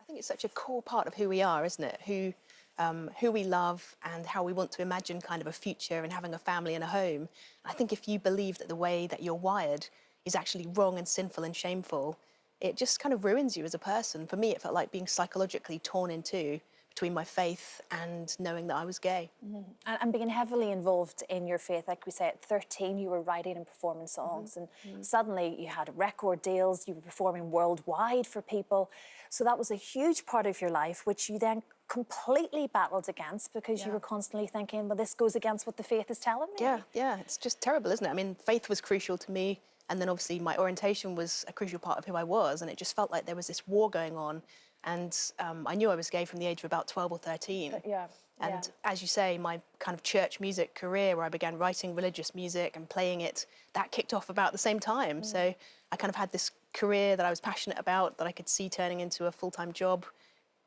I think it's such a core part of who we are, isn't it? Who we love and how we want to imagine kind of a future and having a family and a home. I think if you believe that the way that you're wired is actually wrong and sinful and shameful, it just kind of ruins you as a person. For me, it felt like being psychologically torn in two between my faith and knowing that I was gay. And being heavily involved in your faith, like we say, at 13 you were writing and performing songs, and suddenly you had record deals, you were performing worldwide for people. So that was a huge part of your life, which you then completely battled against because you were constantly thinking, well, this goes against what the faith is telling me. Yeah, it's just terrible, isn't it? I mean, faith was crucial to me, and then obviously my orientation was a crucial part of who I was, and it just felt like there was this war going on. And I knew I was gay from the age of about 12 or 13. And as you say, my kind of church music career, where I began writing religious music and playing it, that kicked off about the same time. So I kind of had this career that I was passionate about, that I could see turning into a full-time job,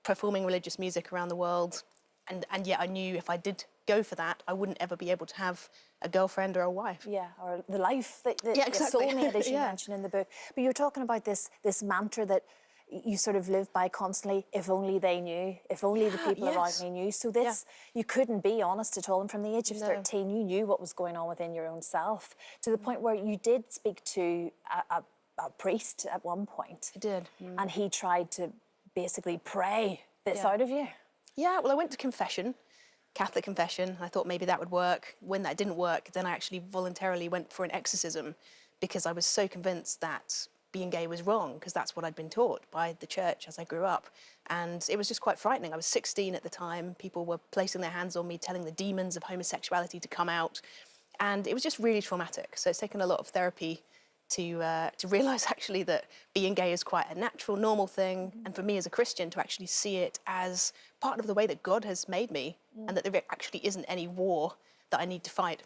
performing religious music around the world. And yet I knew if I did go for that, I wouldn't ever be able to have a girlfriend or a wife. Yeah, or the life that exactly. soulmate, as you mentioned in the book. But you're talking about this mantra that you sort of live by constantly, if only they knew, if only the people around me knew. So this, you couldn't be honest at all. And from the age of 13, you knew what was going on within your own self, to the point where you did speak to a priest at one point. I did. And he tried to basically pray this out of you. Yeah, well, I went to confession, Catholic confession. I thought maybe that would work. When that didn't work, then I actually voluntarily went for an exorcism, because I was so convinced that being gay was wrong, because that's what I'd been taught by the church as I grew up. And it was just quite frightening. I was 16 at the time. People were placing their hands on me, telling the demons of homosexuality to come out. And it was just really traumatic. So it's taken a lot of therapy to realise actually that being gay is quite a natural, normal thing. And for me as a Christian, to actually see it as part of the way that God has made me, and that there actually isn't any war that I need to fight.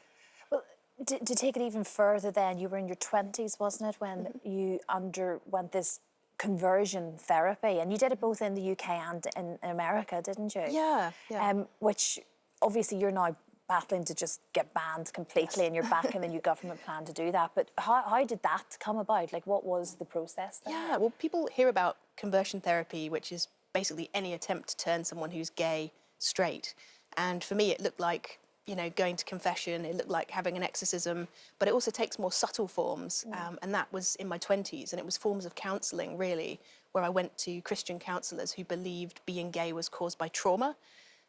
Well, to take it even further then, you were in your 20s, wasn't it, when you underwent this conversion therapy, and you did it both in the UK and in America, didn't you? Yeah. Which obviously you're now battling to just get banned completely, and you're back in the new government plan to do that. But how did that come about? Like, what was the process there? Yeah, well, people hear about conversion therapy, which is basically any attempt to turn someone who's gay straight. And for me, it looked like, you know, going to confession, it looked like having an exorcism, but it also takes more subtle forms. And that was in my 20s, and it was forms of counselling, really, where I went to Christian counsellors who believed being gay was caused by trauma.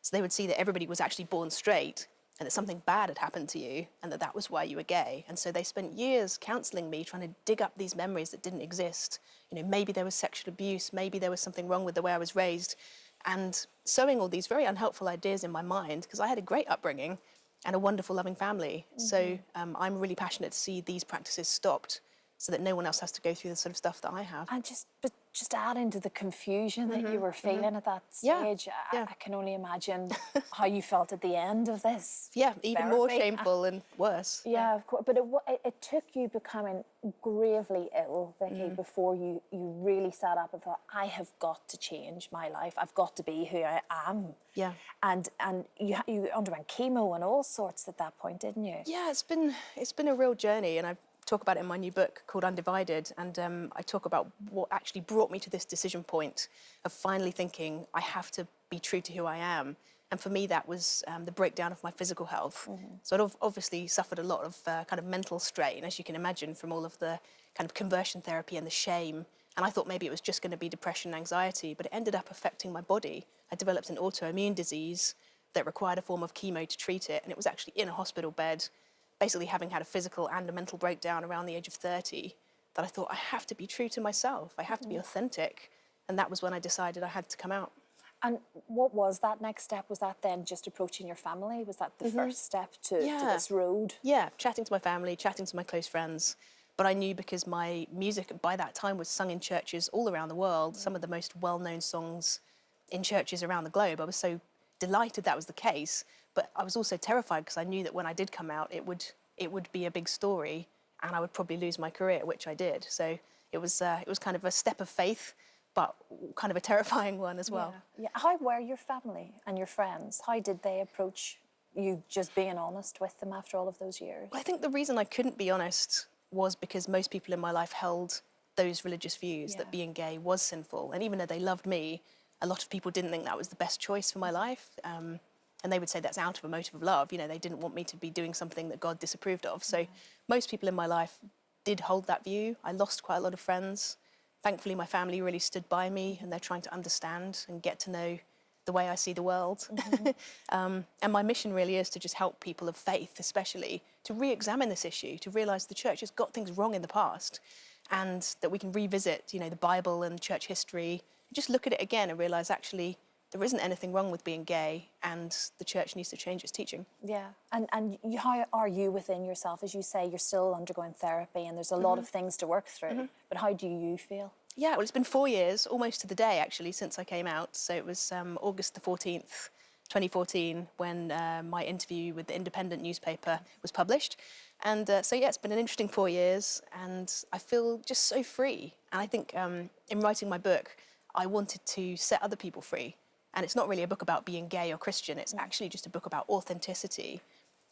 So they would see that everybody was actually born straight, and that something bad had happened to you, and that was why you were gay. And so they spent years counselling me, trying to dig up these memories that didn't exist. You know, maybe there was sexual abuse, maybe there was something wrong with the way I was raised, and sowing all these very unhelpful ideas in my mind, because I had a great upbringing and a wonderful, loving family. So I'm really passionate to see these practices stopped, so that no one else has to go through the sort of stuff that I have. And just adding to the confusion that you were feeling at that stage, I can only imagine how you felt at the end of this. Yeah, even more therapy. shameful and worse. Yeah, of course. But it took you becoming gravely ill, Vicky, before you really sat up and thought, I have got to change my life. I've got to be who I am. Yeah. And you underwent chemo and all sorts at that point, didn't you? Yeah, it's been a real journey, and I talk about it in my new book called Undivided, and I talk about what actually brought me to this decision point of finally thinking I have to be true to who I am. And for me, that was the breakdown of my physical health. So I'd obviously suffered a lot of kind of mental strain, as you can imagine, from all of the kind of conversion therapy and the shame. And I thought maybe it was just going to be depression and anxiety, but it ended up affecting my body. I developed an autoimmune disease that required a form of chemo to treat it, and it was actually in a hospital bed, basically having had a physical and a mental breakdown around the age of 30, that I thought I have to be true to myself. I have to be authentic. And that was when I decided I had to come out. And what was that next step? Was that then just approaching your family? Was that the first step to this road? Yeah, chatting to my family, chatting to my close friends. But I knew, because my music by that time was sung in churches all around the world, some of the most well-known songs in churches around the globe. I was so delighted that was the case, but I was also terrified, because I knew that when I did come out, it would be a big story, and I would probably lose my career, which I did. So it was kind of a step of faith, but kind of a terrifying one as well. Yeah. How were your family and your friends? How did they approach you, just being honest with them after all of those years? Well, I think the reason I couldn't be honest was because most people in my life held those religious views that being gay was sinful. And even though they loved me, a lot of people didn't think that was the best choice for my life. And they would say that's out of a motive of love. You know, they didn't want me to be doing something that God disapproved of. So most people in my life did hold that view. I lost quite a lot of friends. Thankfully, my family really stood by me, and they're trying to understand and get to know the way I see the world. And my mission really is to just help people of faith, especially, to re-examine this issue, to realise the church has got things wrong in the past, and that we can revisit, you know, the Bible and church history, just look at it again and realise actually there isn't anything wrong with being gay, and the church needs to change its teaching. Yeah, and how are you within yourself? As you say, you're still undergoing therapy and there's a lot of things to work through, but how do you feel? Yeah, well, it's been 4 years, almost to the day, actually, since I came out. So it was August the 14th, 2014, when my interview with the Independent newspaper was published. And so, yeah, it's been an interesting 4 years, and I feel just so free. And I think in writing my book, I wanted to set other people free. And it's not really a book about being gay or Christian. It's actually just a book about authenticity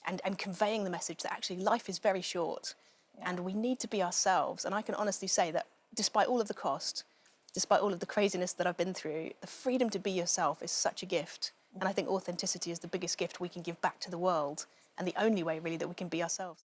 and conveying the message that actually life is very short, and we need to be ourselves. And I can honestly say that despite all of the cost, despite all of the craziness that I've been through, the freedom to be yourself is such a gift. And I think authenticity is the biggest gift we can give back to the world, and the only way really that we can be ourselves.